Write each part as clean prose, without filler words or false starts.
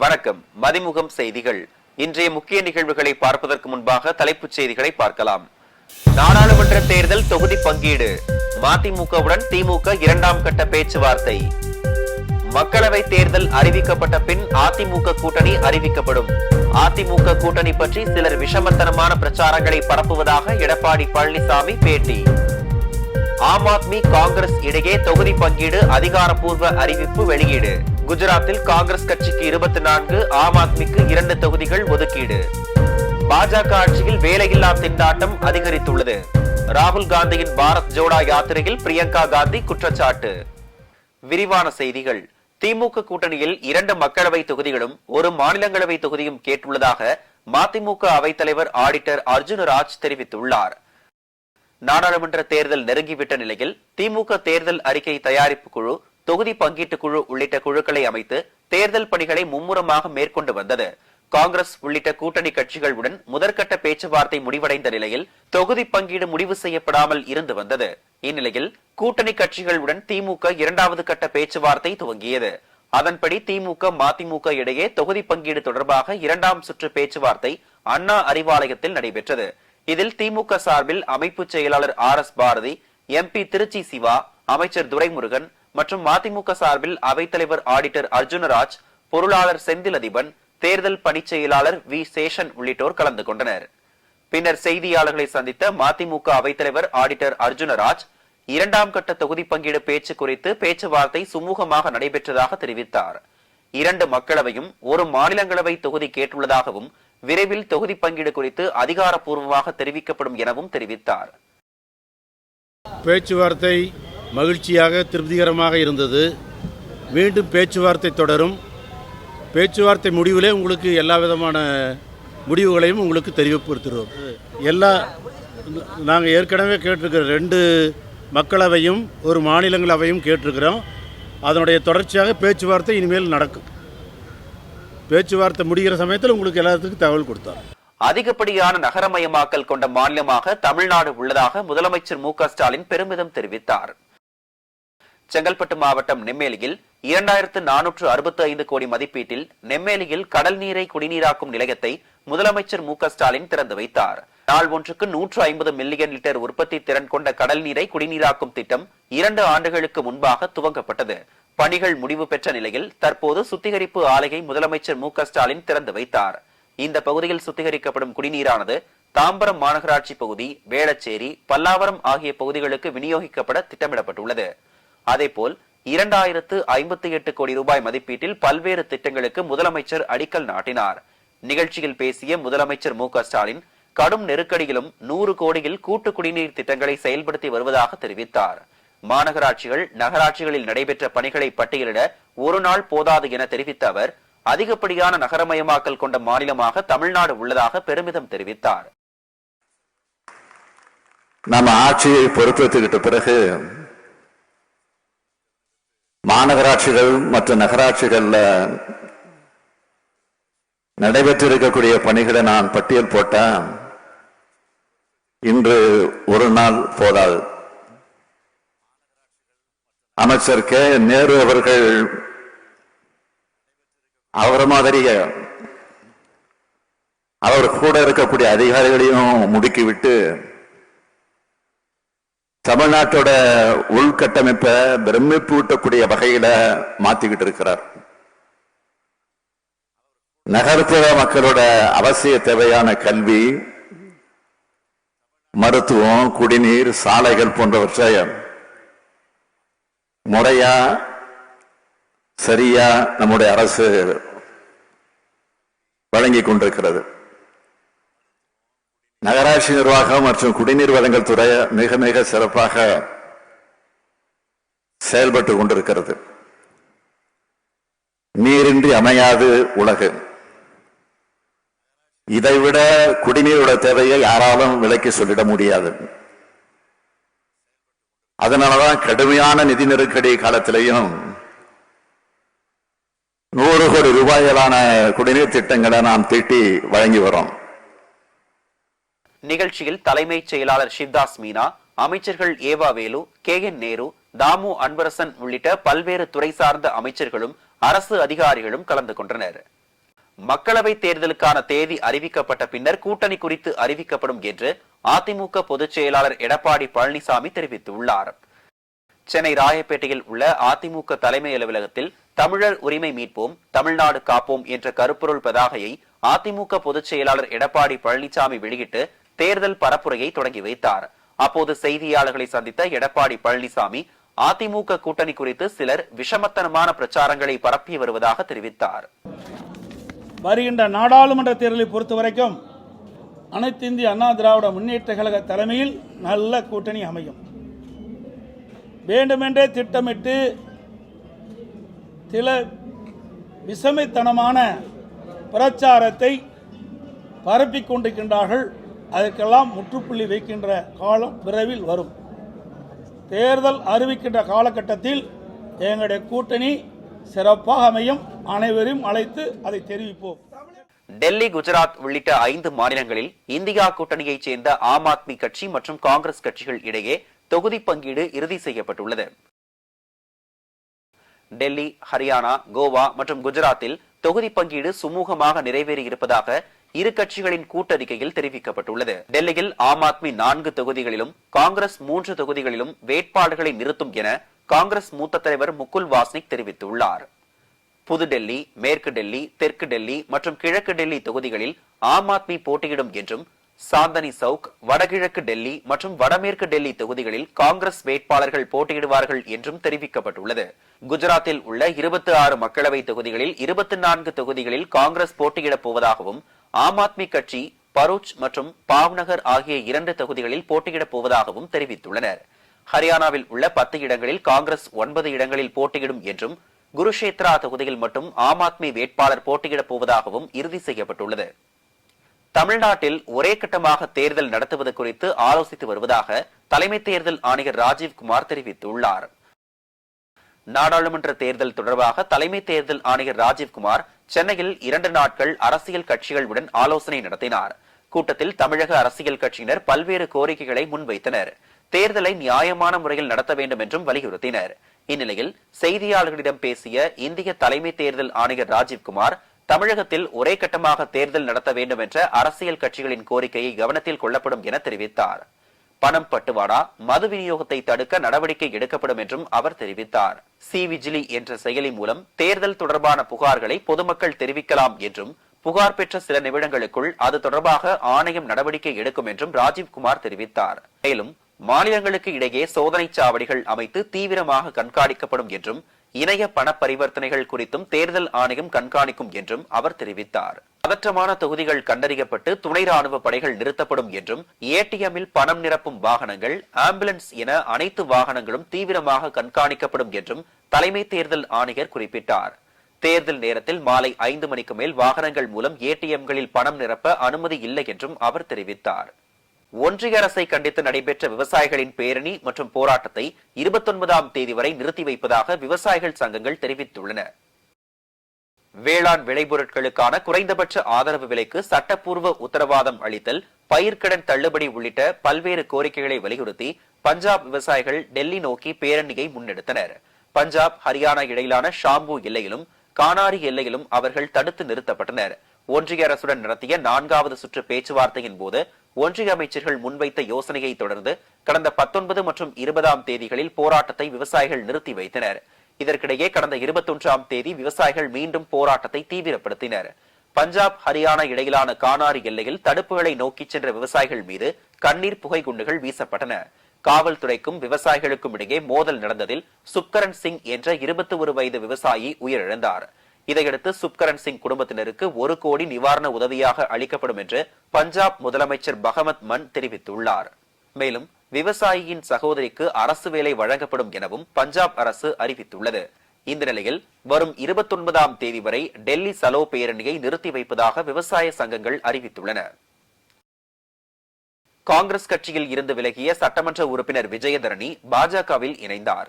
வணக்கம். மதிமுகம் செய்திகள். இன்றைய முக்கிய நிகழ்வுகளை பார்ப்பதற்கு முன்பாக தலைப்புச் செய்திகளை பார்க்கலாம். நாடாளுமன்ற தேர்தல் தொகுதி பங்கீடு. மதிமுகவுடன் திமுக இரண்டாம் கட்ட பேச்சுவார்த்தை. மக்களவை தேர்தல் அறிவிக்கப்பட்ட பின் அதிமுக கூட்டணி அறிவிக்கப்படும். அதிமுக கூட்டணி பற்றி சிலர் விஷமத்தனமான பிரச்சாரங்களை பரப்புவதாக எடப்பாடி பழனிசாமி பேட்டி. ஆம் ஆத்மி காங்கிரஸ் இடையே தொகுதி பங்கீடு அதிகாரப்பூர்வ அறிவிப்பு வெளியீடு. குஜராத்தில் காங்கிரஸ் கட்சிக்கு 24, ஆம் ஆத்மிக்கு 2 தொகுதிகள் ஒதுக்கீடு. பாஜக ஆட்சியில் வேலையில்லா திண்டாட்டம் அதிகரித்துள்ளது. ராகுல் காந்தியின் பாரத் ஜோடா யாத்திரையில் பிரியங்கா காந்தி குற்றச்சாட்டு. விரிவான செய்திகள். திமுக கூட்டணியில் 2 மக்களவை தொகுதிகளும் 1 மாநிலங்களவை தொகுதியும் கேட்டுள்ளதாக மதிமுக அவைத்தலைவர் ஆடிட்டர் அர்ஜுனராஜ் தெரிவித்துள்ளார். நாடாளுமன்ற தேர்தல் நெருங்கிவிட்ட நிலையில் திமுக தேர்தல் அறிக்கை தயாரிப்பு குழு, தொகுதி பங்கீட்டு குழு உள்ளிட்ட குழுக்களை அமைத்து தேர்தல் பணிகளை மும்முரமாக மேற்கொண்டு வந்தது. காங்கிரஸ் உள்ளிட்ட கூட்டணி கட்சிகளுடன் முதற்கட்ட பேச்சுவார்த்தை முடிவடைந்த நிலையில் தொகுதி பங்கீடு முடிவு செய்யப்படாமல் இருந்து வந்தது. இந்நிலையில் கூட்டணி கட்சிகளுடன் திமுக 2வது கட்ட பேச்சுவார்த்தை துவங்கியது. அதன்படி திமுக மதிமுக இடையே தொகுதி பங்கீடு தொடர்பாக 2ஆம் சுற்று பேச்சுவார்த்தை அண்ணா அறிவாலயத்தில் நடைபெற்றது. இதில் திமுக சார்பில் அமைப்பு செயலாளர் RS பாரதி, MP திருச்சி சிவா, அமைச்சர் துரைமுருகன் மற்றும் மதிமுக சார்பில் அவைத்தலைவர் ஆடிட்டர் அர்ஜுனராஜ், பொருளாளர் செந்தில் அதிபன், தேர்தல் பணி செயலாளர் V சேஷன் உள்ளிட்டோர் கலந்து கொண்டனர். பின்னர் செய்தியாளர்களை சந்தித்த மதிமுக அவைத்தலைவர் ஆடிட்டர் அர்ஜுனராஜ் 2ஆம் கட்ட தொகுதி பங்கீடு பேச்சு குறித்து பேச்சுவார்த்தை சுமூகமாக நடைபெற்றதாக தெரிவித்தார். 2 மக்களவையும் 1 மாநிலங்களவை தொகுதி கேட்டுள்ளதாகவும் விரைவில் தொகுதி பங்கீடு குறித்து அதிகாரப்பூர்வமாக தெரிவிக்கப்படும் எனவும் தெரிவித்தார். பேச்சுவார்த்தை மகிழ்ச்சியாக திருப்திகரமாக இருந்தது. மீண்டும் பேச்சுவார்த்தை தொடரும். பேச்சுவார்த்தை முடிவிலே உங்களுக்கு எல்லா விதமான முடிவுகளையும் உங்களுக்கு தெரிவிப்படுத்துகிறோம். நாங்கள் ஏற்கனவே கேட்டிருக்கிற 2 மக்களவையும் 1 மாநிலங்களவையும் கேட்டிருக்கிறோம். அதனுடைய தொடர்ச்சியாக பேச்சுவார்த்தை இனிமேல் நடக்கும். பேச்சுவார்த்தை முடிகிற சமயத்தில் உங்களுக்கு எல்லாத்துக்கும் தகவல் கொடுத்தார். அதிகப்படியான நகரமயமாக்கல் கொண்ட மாநிலமாக தமிழ்நாடு உள்ளதாக முதலமைச்சர் மு.க. ஸ்டாலின் பெருமிதம் தெரிவித்தார். செங்கல்பட்டு மாவட்டம் நெம்மேலியில் 2465 கோடி மதிப்பீட்டில் நெம்மேலியில் கடல் நீரை குடிநீராக்கும் நிலையத்தை முதலமைச்சர் மு.க. ஸ்டாலின் திறந்து வைத்தார். நாள் ஒன்றுக்கு 150 மில்லியன் லிட்டர் உற்பத்தி திறன் கொண்ட கடல் நீரை குடிநீராக்கும் திட்டம் 2 ஆண்டுகளுக்கு முன்பாக துவங்கப்பட்டது. பணிகள் முடிவு பெற்ற நிலையில் தற்போது சுத்திகரிப்பு ஆலையை முதலமைச்சர் மு.க. ஸ்டாலின் திறந்து வைத்தார். இந்த பகுதியில் சுத்திகரிக்கப்படும் குடிநீரானது தாம்பரம் மாநகராட்சி பகுதி, வேளச்சேரி, பல்லாவரம் ஆகிய பகுதிகளுக்கு விநியோகிக்கப்பட திட்டமிடப்பட்டுள்ளது. அதேபோல் 2058 கோடி ரூபாய் மதிப்பீட்டில் பல்வேறு திட்டங்களுக்கு முதலமைச்சர் அடிக்கல் நாட்டினார். நிகழ்ச்சியில் பேசிய முதலமைச்சர் மு.க. ஸ்டாலின் கடும் நெருக்கடியிலும் 100 கோடியில் கூட்டு குடிநீர் திட்டங்களை செயல்படுத்தி வருவதாக தெரிவித்தார். மாநகராட்சிகள், நகராட்சிகளில் நடைபெற்ற பணிகளை பட்டியலிட 1 நாள் போதாது என தெரிவித்த அவர் அதிகப்படியான நகரமயமாக்கல் கொண்ட மாநிலமாக தமிழ்நாடு உள்ளதாக பெருமிதம் தெரிவித்தார். நம்ம ஆட்சியை பொறுப்பேற்றுக்கிட்ட பிறகு மாநகராட்சிகள் மற்றும் நகராட்சிகள்ல நடைபெற்றிருக்கக்கூடிய பணிகளை நான் பட்டியல் போட்டேன். இன்று 1 நாள் போதாது. அமைச்சர் கே நேரு அவர்கள் அவர் மாதிரிய அவர் கூட இருக்கக்கூடிய அதிகாரிகளையும் முடுக்கிவிட்டு தமிழ்நாட்டோட உள்கட்டமைப்பை பிரமிப்பு ஊட்டக்கூடிய வகையில மாத்திக்கிட்டு இருக்கிறார். நகர்ப்புற மக்களோட அவசிய தேவையான கல்வி, மருத்துவம், குடிநீர், சாலைகள் போன்றவற்றை முறையா சரியா நம்முடைய அரசு வழங்கி கொண்டிருக்கிறது. நகராட்சி நிர்வாகம் மற்றும் குடிநீர் வழங்கல் துறை மிக மிக சிறப்பாக செயல்பட்டு கொண்டிருக்கிறது. நீரின்றி அமையாது உலகு. இதைவிட குடிநீரோட தேவையை யாராலும் விலைக்கு சொல்லிட முடியாது. அதனாலதான் கடுமையான நிதி நெருக்கடி காலத்திலையும் 100 கோடி ரூபாயிலான குடிநீர் திட்டங்களை நாம் தீட்டி வழங்கி வரோம். நிகழ்ச்சியில் தலைமைச் செயலாளர் சிவ்தாஸ் மீனா, அமைச்சர்கள் ஏவா வேலு, KN நேரு, தாமு அன்பரசன் உள்ளிட்ட பல்வேறு துறை சார்ந்த அமைச்சர்களும் அரசு அதிகாரிகளும் கலந்து கொண்டனர். மக்களவை தேர்தலுக்கான தேதி அறிவிக்கப்பட்ட பின்னர் கூட்டணி குறித்து அறிவிக்கப்படும் என்று அதிமுக பொதுச் செயலாளர் எடப்பாடி பழனிசாமி தெரிவித்துள்ளார். சென்னை ராயப்பேட்டையில் உள்ள அதிமுக தலைமை அலுவலகத்தில் தமிழர் உரிமை மீட்போம், தமிழ்நாடு காப்போம் என்ற கருப்பொருள் பதாகையை அதிமுக பொதுச் செயலாளர் எடப்பாடி பழனிசாமி வெளியிட்டு தேர்தல் பரப்புரையை தொடங்கி வைத்தார். அப்போது செய்தியாளர்களை சந்தித்த எடப்பாடி பழனிசாமி அதிமுக கூட்டணி குறித்து சிலர் விஷமத்தனமான பிரச்சாரங்களை பரப்பி வருவதாக தெரிவித்தார். வருகின்ற நாடாளுமன்ற தேர்தலை பொறுத்தவரைக்கும் அனைத்து இந்திய அண்ணா திராவிட முன்னேற்ற கழக தலைமையில் நல்ல கூட்டணி அமையும். வேண்டுமென்றே திட்டமிட்டு சில விஷமைத்தனமான பிரச்சாரத்தை பரப்பிக் கொண்டிருக்கின்றார்கள். அதற்கெல்லாம் முற்றுப்புள்ளி வைக்கின்ற காலம் விரைவில் வரும். தேர்தல் அறிவிக்கின்ற காலகட்டத்தில் எங்களுடைய கூட்டணி சிறப்பாக அமையும். அனைவரையும் அழைத்து அதை தெரிவிப்போம். டெல்லி, குஜராத் உள்ளிட்ட 5 மாநிலங்களில் இந்தியா கூட்டணியைச் சேர்ந்த ஆம் ஆத்மி கட்சி மற்றும் காங்கிரஸ் கட்சிகள் இடையே தொகுதி பங்கீடு இறுதி செய்யப்பட்டுள்ளது. டெல்லி, ஹரியானா, கோவா மற்றும் குஜராத்தில் தொகுதி பங்கீடு சுமூகமாக நிறைவேறியிருப்பதாக இரு கட்சிகளின் கூட்டறிக்கையில் தெரிவிக்கப்பட்டுள்ளது. டெல்லியில் ஆம் ஆத்மி 4 தொகுதிகளிலும் காங்கிரஸ் 3 தொகுதிகளிலும் வேட்பாளர்களை நிறுத்தும் என காங்கிரஸ் மூத்த தலைவர் முகுல் வாஸ்னிக் தெரிவித்துள்ளார். புதுடெல்லி, மேற்கு டெல்லி, தெற்கு டெல்லி மற்றும் கிழக்கு டெல்லி தொகுதிகளில் ஆம் ஆத்மி போட்டியிடும் என்றும், சாந்தனி சவுக், வடகிழக்கு டெல்லி மற்றும் வடமேற்கு டெல்லி தொகுதிகளில் காங்கிரஸ் வேட்பாளர்கள் போட்டியிடுவார்கள் என்றும் தெரிவிக்கப்பட்டுள்ளது. குஜராத்தில் உள்ள 26 மக்களவை தொகுதிகளில் 24 தொகுதிகளில் காங்கிரஸ் போட்டியிடப் போவதாகவும், ஆம் ஆத்மி கட்சி பரூச் மற்றும் பாவ்நகர் ஆகிய 2 தொகுதிகளில் போட்டியிடப் போவதாகவும் தெரிவித்துள்ளனர். ஹரியானாவில் உள்ள 10 இடங்களில் காங்கிரஸ் 9 இடங்களில் போட்டியிடும் என்றும், குருஷேத்ரா தொகுதியில் மட்டும் ஆம் ஆத்மி வேட்பாளர் போட்டியிடப் போவதாகவும் இறுதி செய்யப்பட்டுள்ளது. தமிழ்நாட்டில் ஒரே கட்டமாக தேர்தல் நடத்துவது குறித்து ஆலோசித்து வருவதாக தலைமை தேர்தல் ஆணையர் ராஜீவ்குமார் தெரிவித்துள்ளார். நாடாளுமன்ற தேர்தல் தொடர்பாக தலைமை தேர்தல் ஆணையர் ராஜீவ்குமார் சென்னையில் 2 நாட்கள் அரசியல் கட்சிகளுடன் ஆலோசனை நடத்தினார். கூட்டத்தில் தமிழக அரசியல் கட்சியினர் பல்வேறு கோரிக்கைகளை முன்வைத்தனர். தேர்தலை நியாயமான முறையில் நடத்த வேண்டும் என்றும் வலியுறுத்தினர். இந்நிலையில் செய்தியாளர்களிடம் பேசிய இந்திய தலைமை தேர்தல் ஆணையர் ராஜீவ்குமார், தமிழகத்தில் ஒரே கட்டமாக தேர்தல் நடத்த வேண்டும் என்ற அரசியல் கட்சிகளின் கோரிக்கையை கவனத்தில் கொள்ளப்படும் என தெரிவித்தார். பணம் பட்டுவாடா, மது விநியோகத்தை தடுக்க நடவடிக்கை எடுக்கப்படும் என்றும் அவர் தெரிவித்தார். சி-விஜிலி என்ற செயலி மூலம் தேர்தல் தொடர்பான புகார்களை பொதுமக்கள் தெரிவிக்கலாம் என்றும், புகார் பெற்ற சில நிமிடங்களுக்குள் அது தொடர்பாக ஆணையம் நடவடிக்கை எடுக்கும் என்றும் ராஜீவ்குமார் தெரிவித்தார். மேலும் மாநிலங்களுக்கு இடையே சோதனை சாவடிகள் அமைத்து தீவிரமாக கண்காணிக்கப்படும் என்றும், இணைய பண பரிவர்த்தனைகள் குறித்தும் தேர்தல் ஆணையம் கண்காணிக்கும் என்றும் அவர் தெரிவித்தார். பதற்றமான தொகுதிகள் கண்டறியப்பட்டு துணை ராணுவ படைகள் நிறுத்தப்படும் என்றும், ஏடிஎம்மில் பணம் நிரப்பும் வாகனங்கள், ஆம்புலன்ஸ் என அனைத்து வாகனங்களும் தீவிரமாக கண்காணிக்கப்படும் என்றும் தலைமை தேர்தல் ஆணையர் குறிப்பிட்டார். தேர்தல் நேரத்தில் மாலை 5 மணிக்கு மேல் வாகனங்கள் மூலம் ஏடிஎம்களில் பணம் நிரப்ப அனுமதி இல்லை என்றும் அவர் தெரிவித்தார். ஒன்றிய அரசை கண்டித்து நடைபெற்ற விவசாயிகளின் பேரணி மற்றும் போராட்டத்தை 29ஆம் தேதி வரை நிறுத்தி வைப்பதாக விவசாயிகள் சங்கங்கள் தெரிவித்துள்ளன. வேளாண் விளைபொருட்களுக்கான குறைந்தபட்ச ஆதரவு விலைக்கு சட்டப்பூர்வ உத்தரவாதம் அளித்தல், பயிர்க்கடன் தள்ளுபடி உள்ளிட்ட பல்வேறு கோரிக்கைகளை வலியுறுத்தி பஞ்சாப் விவசாயிகள் டெல்லி நோக்கி பேரணியை முன்னெடுத்தனர். பஞ்சாப், ஹரியானா இடையிலான ஷாம்பு எல்லையிலும் கானாரி எல்லையிலும் அவர்கள் தடுத்து நிறுத்தப்பட்டனர். ஒன்றிய அரசுடன் நடத்திய 4வது சுற்று பேச்சுவார்த்தையின் போது ஒன்றிய அமைச்சர்கள் முன்வைத்த யோசனையை தொடர்ந்து கடந்த 19 மற்றும் 20ஆம் தேதிகளில் போராட்டத்தை விவசாயிகள் நிறுத்தி வைத்தனர். இதற்கிடையே கடந்த 21ஆம் தேதி விவசாயிகள் மீண்டும் போராட்டத்தை தீவிரப்படுத்தினர். பஞ்சாப், ஹரியானா இடையிலான கானாரி எல்லையில் தடுப்புகளை நோக்கி சென்ற விவசாயிகள் மீது கண்ணீர் புகை குண்டுகள் வீசப்பட்டன. காவல்துறைக்கும் விவசாயிகளுக்கும் இடையே மோதல் நடந்ததில் சுப்கரன் சிங் என்ற 21 வயது விவசாயி உயிரிழந்தார். இதையடுத்து சுப்கரன் சிங் குடும்பத்தினருக்கு 1 கோடி நிவாரண உதவியாக அளிக்கப்படும் என்று பஞ்சாப் முதலமைச்சர் பகவத் மன் தெரிவித்துள்ளார். மேலும் விவசாயியின் சகோதரிக்கு அரசு வேலை வழங்கப்படும் எனவும் பஞ்சாப் அரசு அறிவித்துள்ளது. இந்த நிலையில் வரும் 29ஆம் தேதி வரை டெல்லி சலோ பேரணியை நிறுத்தி வைப்பதாக விவசாய சங்கங்கள் அறிவித்துள்ளன. காங்கிரஸ் கட்சியில் இருந்து விலகிய சட்டமன்ற உறுப்பினர் விஜயதரணி பாஜகவில் இணைந்தார்.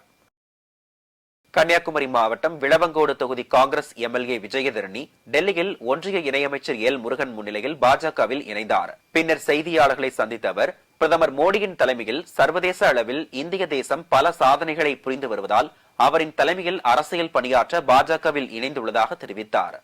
கன்னியாகுமரி மாவட்டம் விளவங்கோடு தொகுதி காங்கிரஸ் எம்எல்ஏ விஜயதரணி டெல்லியில் ஒன்றிய இணையமைச்சர் எல் முருகன் முன்னிலையில் பாஜகவில் இணைந்தார். பின்னர் செய்தியாளர்களை சந்தித்த அவர், பிரதமர் மோடியின் தலைமையில் சர்வதேச அளவில் இந்திய தேசம் பல சாதனைகளை புரிந்து வருவதால் அவரின் தலைமையில் அரசியல் பணியாற்ற பாஜகவில் இணைந்துள்ளதாக தெரிவித்தார்.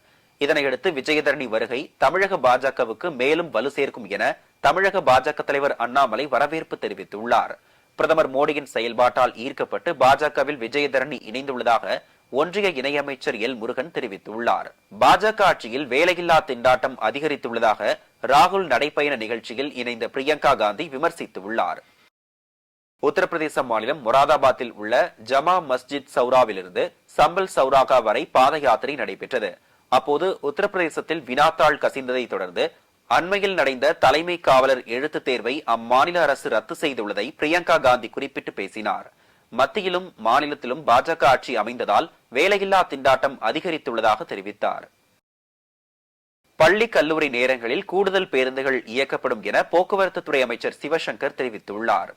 இதனையடுத்து விஜயதரணி வருகை தமிழக பாஜகவுக்கு மேலும் வலு சேர்க்கும் என தமிழக பாஜக தலைவர் அண்ணாமலை வரவேற்பு தெரிவித்துள்ளார். பிரதமர் மோடியின் செயல்பாட்டால் ஈர்க்கப்பட்டு பாஜகவில் விஜயதரணி இணைந்துள்ளதாக ஒன்றிய இணையமைச்சர் எல் முருகன் தெரிவித்துள்ளார். பாஜக ஆட்சியில் வேலையில்லா திண்டாட்டம் அதிகரித்துள்ளதாக ராகுல் நடைபயண நிகழ்ச்சியில் இணைந்த பிரியங்கா காந்தி விமர்சித்துள்ளார். உத்தரப்பிரதேச மாநிலம் மொராதாபாத்தில் உள்ள ஜமா மஸ்ஜித் சௌராவிலிருந்து சம்பல் சௌராகா வரை பாத யாத்திரை நடைபெற்றது. அப்போது உத்தரப்பிரதேசத்தில் வினாத்தாள் கசிந்ததை தொடர்ந்து அண்மையில் நடந்த தலைமை காவலர் எழுத்துத் தேர்வை அம்மாநில அரசு ரத்து செய்துள்ளதை பிரியங்கா காந்தி குறிப்பிட்டு பேசினார். மத்தியிலும் மாநிலத்திலும் பாஜக ஆட்சி அமைந்ததால் வேலையில்லா திண்டாட்டம் அதிகரித்துள்ளதாக தெரிவித்தார். பள்ளி கல்லூரி நேரங்களில் கூடுதல் பேருந்துகள் இயக்கப்படும் என போக்குவரத்து துறை அமைச்சர் சிவசங்கர் தெரிவித்துள்ளார்.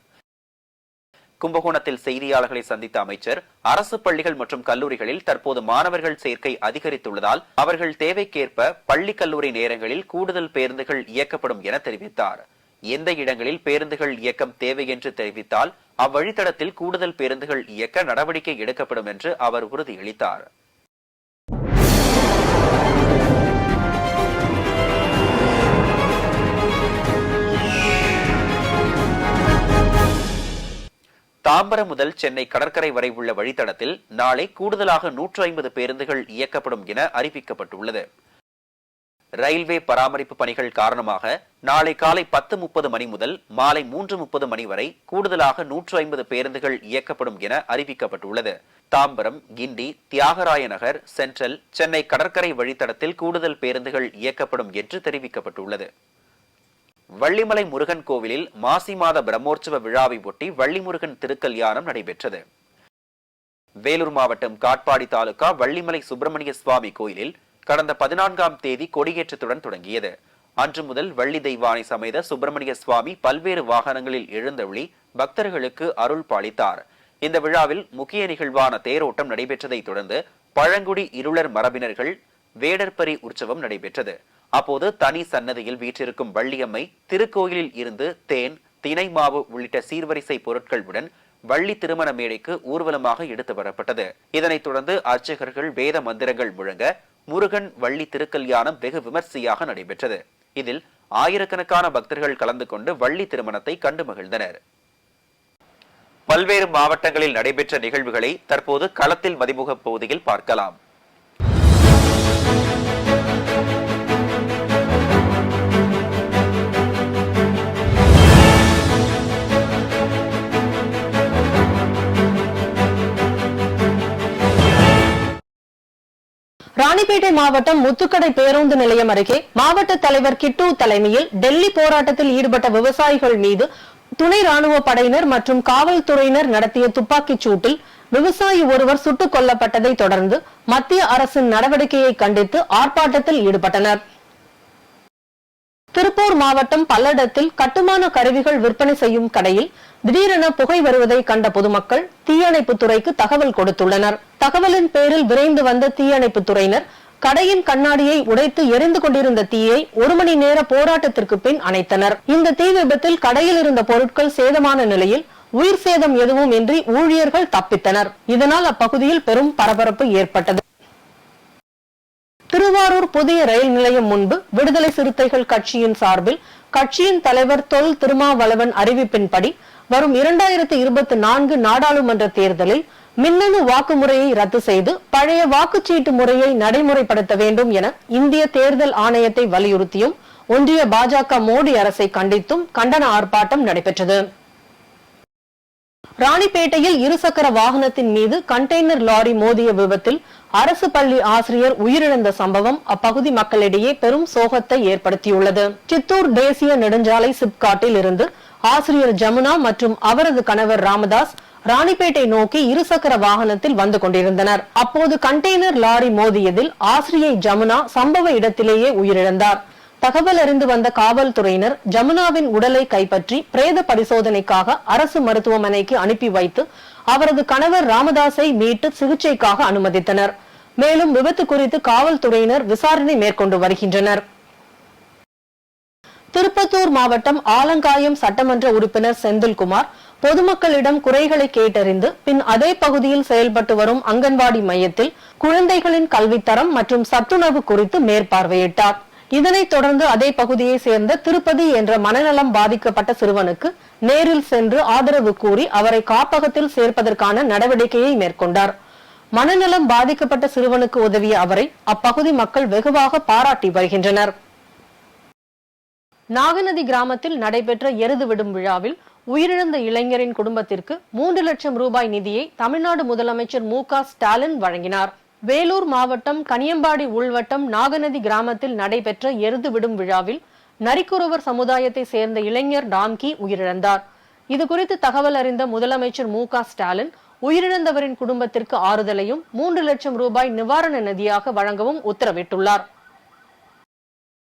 கும்பகோணத்தில் செய்தியாளர்களை சந்தித்த அமைச்சர், அரசு பள்ளிகள் மற்றும் கல்லூரிகளில் தற்போது மாணவர்கள் சேர்க்கை அதிகரித்துள்ளதால் அவர்கள் தேவைக்கேற்ப பள்ளி கல்லூரி நேரங்களில் கூடுதல் பேருந்துகள் இயக்கப்படும் என தெரிவித்தார். எந்த இடங்களில் பேருந்துகள் இயக்கம் தேவை என்று தெரிவித்தால் அவ்வழித்தடத்தில் கூடுதல் பேருந்துகள் இயக்க நடவடிக்கை எடுக்கப்படும் என்று அவர் உறுதியளித்தார். தாம்பரம் முதல் சென்னை கடற்கரை வரை உள்ள வழித்தடத்தில் நாளை கூடுதலாக 150 பேருந்துகள் இயக்கப்படும் என அறிவிக்கப்பட்டுள்ளது. ரயில்வே பராமரிப்பு பணிகள் காரணமாக நாளை காலை 10:30 மணி முதல் மாலை 3:30 மணி வரை கூடுதலாக 150 பேருந்துகள் இயக்கப்படும் என அறிவிக்கப்பட்டுள்ளது. தாம்பரம், கிண்டி, தியாகராய நகர், சென்ட்ரல், சென்னை கடற்கரை வழித்தடத்தில் கூடுதல் பேருந்துகள் இயக்கப்படும் என்று தெரிவிக்கப்பட்டுள்ளது. வள்ளிமலை முருகன் கோவிலில் மாசி மாத பிரம்மோற்சவ விழாவை ஒட்டி வள்ளிமுருகன் திருக்கல்யாணம் நடைபெற்றது. வேலூர் மாவட்டம் காட்பாடி தாலுகா வள்ளிமலை சுப்பிரமணிய சுவாமி கோயிலில் கடந்த 14ஆம் தேதி கொடியேற்றத்துடன் தொடங்கியது. அன்று முதல் வள்ளி தெய்வானை சமேத சுப்பிரமணிய சுவாமி பல்வேறு வாகனங்களில் எழுந்தருளி பக்தர்களுக்கு அருள் பாலித்தார். இந்த விழாவில் முக்கிய நிகழ்வான தேரோட்டம் நடைபெற்றதை தொடர்ந்து பழங்குடி இருளர் மரபினர்கள் வேடற்பரி உற்சவம் நடைபெற்றது. அப்போது தனி சன்னதியில் வீற்றிருக்கும் வள்ளியம்மை திருக்கோயிலில் இருந்து தேன், தினை மாவு உள்ளிட்ட சீர்வரிசை பொருட்களுடன் வள்ளி திருமண மேடைக்கு ஊர்வலமாக எடுத்து வரப்பட்டது. இதனைத் தொடர்ந்து அர்ச்சகர்கள் வேத மந்திரங்கள் முழங்க முருகன் வள்ளி திருக்கல்யாணம் வெகு விமர்சையாக நடைபெற்றது. இதில் ஆயிரக்கணக்கான பக்தர்கள் கலந்து கொண்டு வள்ளி திருமணத்தை கண்டு மகிழ்ந்தனர். பல்வேறு மாவட்டங்களில் நடைபெற்ற நிகழ்வுகளை தற்போது களத்தில் மதிமுக பகுதியில் பார்க்கலாம். ராணிப்பேட்டை மாவட்டம் முத்துக்கடை பேருந்து நிலையம் அருகே மாவட்ட தலைவர் கிட்டு தலைமையில் டெல்லி போராட்டத்தில் ஈடுபட்ட விவசாயிகள் மீது துணை ராணுவ படையினர் மற்றும் காவல்துறையினர் நடத்திய துப்பாக்கிச் சூட்டில் விவசாயி ஒருவர் சுட்டுக் கொல்லப்பட்டதை தொடர்ந்து மத்திய அரசின் நடவடிக்கையை கண்டித்து ஆர்ப்பாட்டத்தில் ஈடுபட்டனர். திருப்பூர் மாவட்டம் பல்லடத்தில் கட்டுமான கருவிகள் விற்பனை செய்யும் கடையில் திடீரென புகை வருவதை கண்ட பொதுமக்கள் தீயணைப்புத் துறைக்கு தகவல் கொடுத்துள்ளனர். தகவலின் பேரில் விரைந்து வந்த தீயணைப்புத் துறையினர் கடையின் கண்ணாடியை உடைத்து எரிந்து கொண்டிருந்த தீயை 1 மணி நேர போராட்டத்திற்கு பின் அணைத்தனர். இந்த தீ விபத்தில் கடையில் இருந்த பொருட்கள் சேதமான நிலையில் உயிர் சேதம் எதுவும் இன்றி ஊழியர்கள் தப்பித்தனர். இதனால் அப்பகுதியில் பெரும் பரபரப்பு ஏற்பட்டது. திருவாரூர் புதிய ரயில் நிலையம் முன்பு விடுதலை சிறுத்தைகள் கட்சியின் சார்பில் கட்சியின் தலைவர் தொல் திருமாவளவன் அறிவிப்பின்படி வரும் 2024 நாடாளுமன்ற தேர்தலில் மின்னணு வாக்குமுறையை ரத்து செய்து பழைய வாக்குச்சீட்டு முறையை நடைமுறைப்படுத்த வேண்டும் என இந்திய தேர்தல் ஆணையத்தை வலியுறுத்தியும் ஒன்றிய பாஜக மோடி அரசை கண்டித்தும் கண்டன ஆர்ப்பாட்டம் நடைபெற்றது. ராணிப்பேட்டையில் இருசக்கர வாகனத்தின் மீது கண்டெய்னர் லாரி மோதிய விபத்தில் அரசு பள்ளி ஆசிரியர் உயிரிழந்த சம்பவம் அப்பகுதி மக்களிடையே பெரும் சோகத்தை ஏற்படுத்தியுள்ளது. சித்தூர் தேசிய நெடுஞ்சாலை சிப்காட்டில் இருந்து ஆசிரியர் ஜமுனா மற்றும் அவரது கணவர் ராமதாஸ் ராணிப்பேட்டை நோக்கி இருசக்கர வாகனத்தில் வந்து கொண்டிருந்தனர். அப்போது கண்டெய்னர் லாரி மோதியதில் ஆசிரியை ஜமுனா சம்பவ இடத்திலேயே உயிரிழந்தார். தகவல் அறிந்து வந்த காவல்துறையினர் ஜமுனாவின் உடலை கைப்பற்றி பிரேத பரிசோதனைக்காக அரசு மருத்துவமனைக்கு அனுப்பி வைத்து அவரது கணவர் ராமதாஸை மீட்டு சிகிச்சைக்காக அனுமதித்தனர். மேலும் விபத்து குறித்து காவல்துறையினர் விசாரணை மேற்கொண்டு வருகின்றனர். திருப்பத்தூர் மாவட்டம் ஆலங்காயம் சட்டமன்ற உறுப்பினர் செந்தில்குமார் பொதுமக்களிடம் குறைகளை கேட்டறிந்து பின் அதே பகுதியில் செயல்பட்டு வரும் அங்கன்வாடி மையத்தில் குழந்தைகளின் கல்வித்தரம் மற்றும் சத்துணவு குறித்து மேற்பார்வையிட்டார். இதனைத் தொடர்ந்து அதே பகுதியை சேர்ந்த திருப்பதி என்ற மனநலம் பாதிக்கப்பட்ட சிறுவனுக்கு நேரில் சென்று ஆதரவு கூறி அவரை காப்பகத்தில் சேர்ப்பதற்கான நடவடிக்கையை மேற்கொண்டார். மனநலம் பாதிக்கப்பட்ட சிறுவனுக்கு உதவிய அவரை அப்பகுதி மக்கள் வெகுவாக பாராட்டி வருகின்றனர். நாகநதி கிராமத்தில் நடைபெற்ற எருது விடும் விழாவில் உயிரிழந்த இளைஞரின் குடும்பத்திற்கு 3 லட்சம் ரூபாய் நிதியை தமிழ்நாடு முதலமைச்சர் மு.க. ஸ்டாலின் வழங்கினார். வேலூர் மாவட்டம் கனியம்பாடி உள்வட்டம் நாகநதி கிராமத்தில் நடைபெற்ற எருது விடும் விழாவில் நரிக்குறவர் சமுதாயத்தை சேர்ந்த இளைஞர் டாம்கி உயிரிழந்தார். இதுகுறித்து தகவல் அறிந்த முதலமைச்சர் மு.க. ஸ்டாலின் உயிரிழந்தவரின் குடும்பத்திற்கு ஆறுதலையும் 3 லட்சம் ரூபாய் நிவாரண நிதியாக வழங்கவும் உத்தரவிட்டுள்ளார்.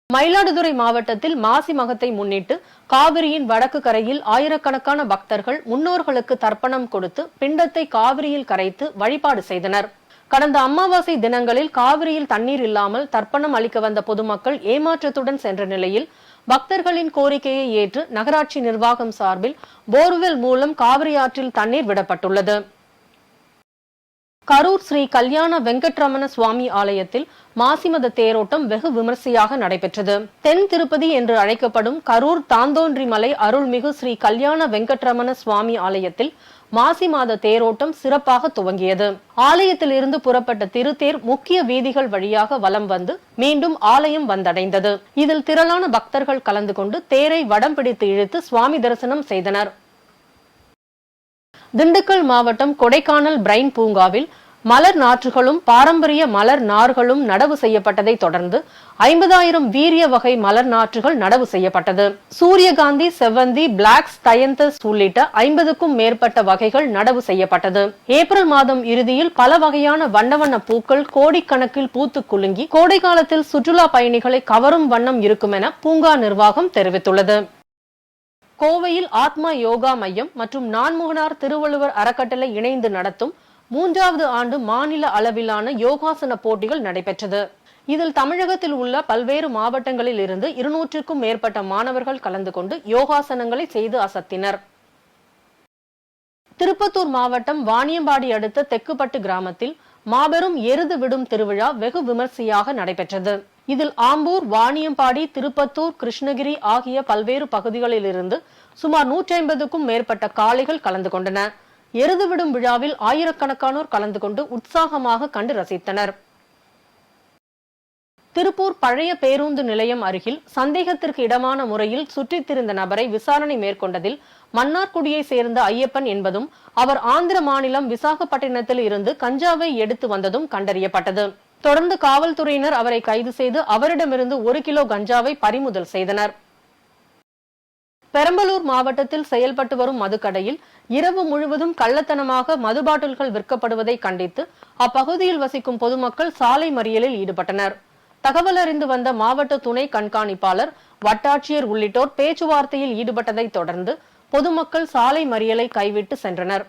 மயிலாடுதுறை மாவட்டத்தில் மாசி மகத்தை முன்னிட்டு காவிரியின் வடக்கு கரையில் ஆயிரக்கணக்கான பக்தர்கள் முன்னோர்களுக்கு தர்ப்பணம் கொடுத்து பிண்டத்தை காவிரியில் கரைத்து வழிபாடு செய்தனர். கடந்த அமாவாசை தினங்களில் காவிரியில் தண்ணீர் இல்லாமல் தர்ப்பணம் அளிக்க வந்த பொதுமக்கள் ஏமாற்றத்துடன் சென்ற நிலையில் பக்தர்களின் கோரிக்கையை ஏற்று நகராட்சி நிர்வாகம் சார்பில் போர்வெல் மூலம் காவிரி ஆற்றில் தண்ணீர் விடப்பட்டுள்ளது. கரூர் ஸ்ரீ கல்யாண வெங்கட்ரமண சுவாமி ஆலயத்தில் மாசிமத தேரோட்டம் வெகு விமர்சையாக நடைபெற்றது. தென் திருப்பதி என்று அழைக்கப்படும் கரூர் தாந்தோன்றிமலை அருள்மிகு ஸ்ரீ கல்யாண வெங்கட்ரமண சுவாமி ஆலயத்தில் மாசி மாத தேரோட்டம் சிறப்பாக துவங்கியது. ஆலயத்தில் இருந்து புறப்பட்ட திருத்தேர் முக்கிய வீதிகள் வழியாக வலம் வந்து மீண்டும் ஆலயம் வந்தடைந்தது. இதில் திரளான பக்தர்கள் கலந்து கொண்டு தேரை வடம் பிடித்து இழுத்து சுவாமி தரிசனம் செய்தனர். திண்டுக்கல் மாவட்டம் கொடைக்கானல் பிரைன் பூங்காவில் மலர் நாற்றுகளும் பாரம்பரிய மலர் நார்களும் நடவு செய்யப்பட்டதை தொடர்ந்து 50,000 வீரிய வகை மலர் நாற்றுகள் நடவு செய்யப்பட்டது. சூரியகாந்தி, செவ்வந்தி, பிளாக்ஸ், தயந்தஸ் உள்ளிட்ட 50க்கும் மேற்பட்ட வகைகள் நடவு செய்யப்பட்டது. ஏப்ரல் மாதம் இறுதியில் பல வகையான வண்ண வண்ண பூக்கள் கோடிக்கணக்கில் பூத்து குலுங்கி கோடை காலத்தில் சுற்றுலா பயணிகளை கவரும் வண்ணம் இருக்கும் என பூங்கா நிர்வாகம் தெரிவித்துள்ளது. கோவையில் ஆத்மா யோகா மையம் மற்றும் நான்முகனார் திருவள்ளுவர் அறக்கட்டளை இணைந்து நடத்தும் 3வது ஆண்டு மாநில அளவிலான யோகாசன போட்டிகள் நடைபெற்றது. இதில் தமிழகத்தில் உள்ள பல்வேறு மாவட்டங்களில் இருந்து 200க்கும் மேற்பட்ட மாணவர்கள் கலந்து கொண்டு யோகாசனங்களை செய்து அசத்தினர். திருப்பத்தூர் மாவட்டம் வாணியம்பாடி அடுத்த தெக்குப்பட்டு கிராமத்தில் மாபெரும் எருது விடும் திருவிழா வெகு விமர்சையாக நடைபெற்றது. இதில் ஆம்பூர், வாணியம்பாடி, திருப்பத்தூர், கிருஷ்ணகிரி ஆகிய பல்வேறு பகுதிகளில் இருந்து சுமார் 150க்கும் மேற்பட்ட காளைகள் கலந்து கொண்டன. எருது விடும் விழாவில் ஆயிரக்கணக்கானோர் கலந்து கொண்டு உற்சாகமாக கண்டு ரசித்தனர். திருப்பூர் பழைய பேருந்து நிலையம் அருகில் சந்தேகத்திற்கு இடமான முறையில் சுற்றித் திரிந்த நபரை விசாரணை மேற்கொண்டதில் மன்னார்குடியை சேர்ந்த ஐயப்பன் என்பதும் அவர் ஆந்திர மாநிலம் விசாகப்பட்டினத்தில் இருந்து கஞ்சாவை எடுத்து வந்ததும் கண்டறியப்பட்டது. தொடர்ந்து காவல்துறையினர் அவரை கைது செய்து அவரிடமிருந்து 1 கிலோ கஞ்சாவை பறிமுதல் செய்தனர். பெரம்பலூர் மாவட்டத்தில் செயல்பட்டு வரும் மதுக்கடையில் இரவு முழுவதும் கள்ளத்தனமாக மது பாட்டில்கள் விற்கப்படுவதை கண்டித்து அப்பகுதியில் வசிக்கும் பொதுமக்கள் சாலை மறியலில் ஈடுபட்டனர். தகவல் அறிந்து வந்த மாவட்ட துணை கண்காணிப்பாளர், வட்டாட்சியர் உள்ளிட்டோர் பேச்சுவார்த்தையில் ஈடுபட்டதை தொடர்ந்து பொதுமக்கள் சாலை மறியலை கைவிட்டு சென்றனர்.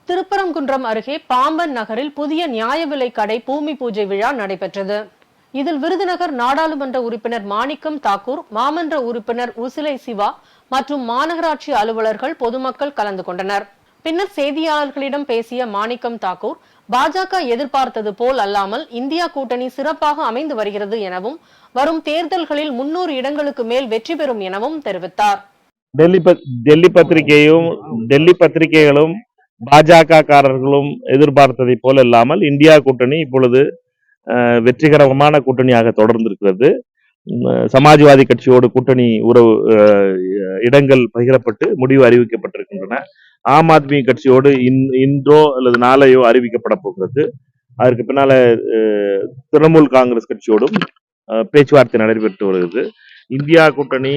திருப்பரங்குன்றம் அருகே பாம்பன் நகரில் புதிய நியாய விலை கடை பூமி பூஜை விழா நடைபெற்றது. இதில் விருதுநகர் நாடாளுமன்ற உறுப்பினர் மாணிக்கம் தாக்கூர், மாமன்ற உறுப்பினர் உசிலை சிவா மற்றும் மாநகராட்சி அலுவலர்கள், பொதுமக்கள் கலந்து கொண்டனர். பின்னர் செய்தியாளர்களிடம் பேசிய மாணிக்கம் தாக்கூர், பாஜக எதிர்பார்த்தது போல் அல்லாமல் இந்தியா கூட்டணி சிறப்பாக அமைந்து வருகிறது எனவும் வரும் தேர்தல்களில் 300 இடங்களுக்கு மேல் வெற்றி பெறும் எனவும் தெரிவித்தார். டெல்லி பத்திரிகைகளும் பாஜக காரர்களும் எதிர்பார்த்ததை போல இல்லாமல் இந்தியா கூட்டணி இப்பொழுது வெற்றிகரமான கூட்டணியாக தொடர்ந்திருக்கிறது. சமாஜ்வாதி கட்சியோடு கூட்டணி உறவு இடங்கள் பகிரப்பட்டு முடிவு அறிவிக்கப்பட்டிருக்கின்றன. ஆம் ஆத்மி கட்சியோடு இன்றோ அல்லது நாளையோ அறிவிக்கப்பட போகிறது. அதற்கு பின்னால திரிணாமுல் காங்கிரஸ் கட்சியோடும் பேச்சுவார்த்தை நடைபெற்று வருகிறது. இந்தியா கூட்டணி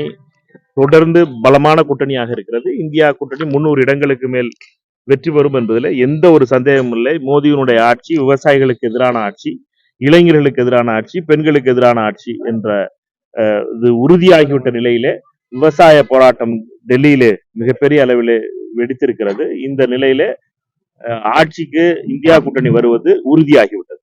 தொடர்ந்து பலமான கூட்டணியாக இருக்கிறது. இந்தியா கூட்டணி 300 இடங்களுக்கு மேல் வெற்றி பெறும் என்பதில் எந்த ஒரு சந்தேகமும் இல்லை. மோடியினுடைய ஆட்சி விவசாயிகளுக்கு எதிரான ஆட்சி, இளைஞர்களுக்கு எதிரான ஆட்சி, பெண்களுக்கு எதிரான ஆட்சி என்ற இது உறுதியாகிவிட்ட நிலையிலே விவசாய போராட்டம் டெல்லியிலே மிகப்பெரிய அளவிலே வெடித்திருக்கிறது. இந்த நிலையிலே ஆட்சிக்கு இந்தியா கூட்டணி வருவது உறுதியாகிவிட்டது.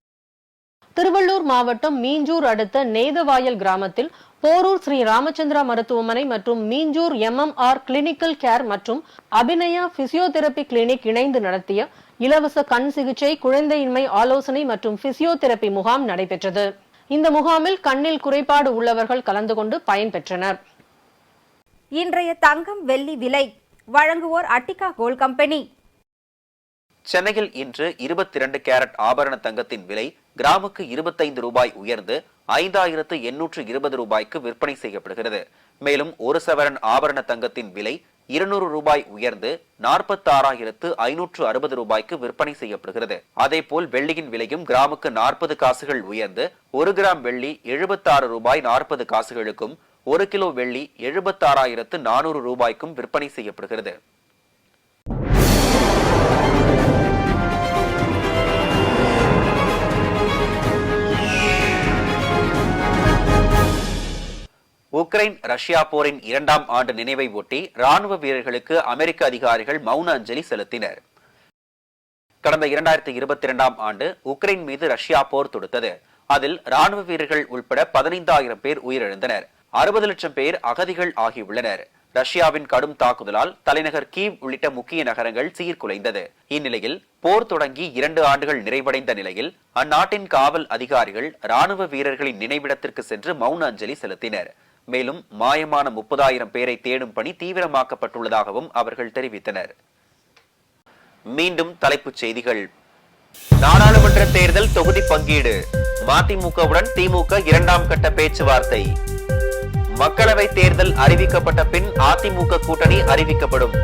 திருவள்ளூர் மாவட்டம் மீஞ்சூர் அடுத்த நெய்தவாயல் கிராமத்தில் போரூர் ஸ்ரீ ராமச்சந்திரா மருத்துவமனை மற்றும் மீஞ்சூர் MMR கிளினிக்கல் கேர் மற்றும் அபிநயா பிசியோதெரபி கிளினிக் இணைந்து நடத்திய இலவச கண் சிகிச்சை, குழந்தையின்மை ஆலோசனை மற்றும் பிசியோதெரபி முகாம் நடைபெற்றது. இந்த முகாமில் கண்ணில் குறைபாடு உள்ளவர்கள் கலந்து கொண்டு பயன்பெற்றனர். இன்றைய தங்கம் வெள்ளி விலை வழங்குவோர் அட்டிகா கோல்ட் கம்பெனி. சென்னையில் இன்று 22 கேரட் ஆபரண தங்கத்தின் விலை கிராமுக்கு 25 ரூபாய் உயர்ந்து 5820 ரூபாய்க்கு விற்பனை செய்யப்படுகிறது. மேலும் ஒரு சவரன் ஆபரண தங்கத்தின் விலை 200 ரூபாய் உயர்ந்து 46,560 ரூபாய்க்கு விற்பனை செய்யப்படுகிறது. அதேபோல் வெள்ளியின் விலையும் கிராமுக்கு 40 காசுகள் உயர்ந்து 1 கிராம் வெள்ளி 76 ரூபாய் 40 காசுகளுக்கும் 1 கிலோ வெள்ளி 76,400 ரூபாய்க்கும் விற்பனை செய்யப்படுகிறது. உக்ரைன் ரஷ்யா போரின் 2ஆம் ஆண்டு நினைவை ஒட்டி ராணுவ வீரர்களுக்கு அமெரிக்க அதிகாரிகள் மௌன அஞ்சலி செலுத்தினர். கடந்த 2022ஆம் ஆண்டு உக்ரைன் மீது ரஷ்யா போர் தொடுத்தது. அதில் ராணுவ வீரர்கள் உட்பட 15,000 பேர் உயிரிழந்தனர். 60 லட்சம் பேர் அகதிகள் ஆகியுள்ளனர். ரஷ்யாவின் கடும் தாக்குதலால் தலைநகர் கீவ் உள்ளிட்ட முக்கிய நகரங்கள் சீர்குலைந்தது. இந்நிலையில் போர் தொடங்கி 2 ஆண்டுகள் நிறைவடைந்த நிலையில் அந்நாட்டின் காவல் அதிகாரிகள் ராணுவ வீரர்களின் நினைவிடத்திற்கு சென்று மௌன அஞ்சலி செலுத்தினர். மேலும் மாயமான 30,000 பேரை தேடும் பணி தீவிரமாக்கப்பட்டுள்ளதாகவும் அவர்கள் தெரிவித்தனர். மீண்டும் தலைப்புச் செய்திகள். நாடாளுமன்ற தேர்தல் தொகுதி பங்கீடு, மதிமுகவுடன் திமுக 2ஆம் கட்ட பேச்சுவார்த்தை. மக்களவை தேர்தல் அறிவிக்கப்பட்ட பின் அதிமுக கூட்டணி அறிவிக்கப்படும்.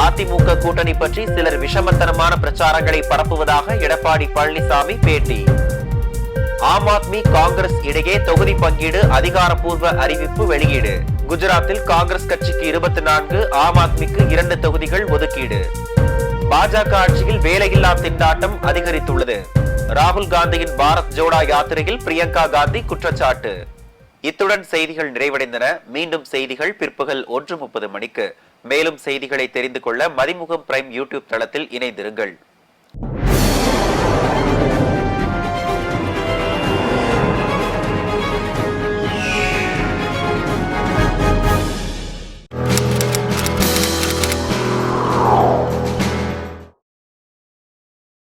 அதிமுக கூட்டணி பற்றி சிலர் விஷமத்தனமான பிரச்சாரங்களை பரப்புவதாக எடப்பாடி பழனிசாமி பேட்டி. ஆம் ஆத்மி காங்கிரஸ் இடையே தொகுதி பங்கீடு அதிகாரப்பூர்வ அறிவிப்பு வெளியீடு. குஜராத்தில் காங்கிரஸ் கட்சிக்கு 24, ஆம் ஆத்மிக்கு 2 தொகுதிகள் ஒதுக்கீடு. பாஜக ஆட்சியில் வேலையில்லா திண்டாட்டம் அதிகரித்துள்ளது. ராகுல் காந்தியின் பாரத் ஜோடா யாத்திரையில் பிரியங்கா காந்தி குற்றச்சாட்டு. இத்துடன் செய்திகள் நிறைவடைந்தன. மீண்டும் செய்திகள் பிற்பகல் 1:30 மணிக்கு. மேலும் செய்திகளை தெரிந்து கொள்ள மதிமுகம் பிரைம் யூடியூப் தளத்தில் இணைந்திருங்கள்.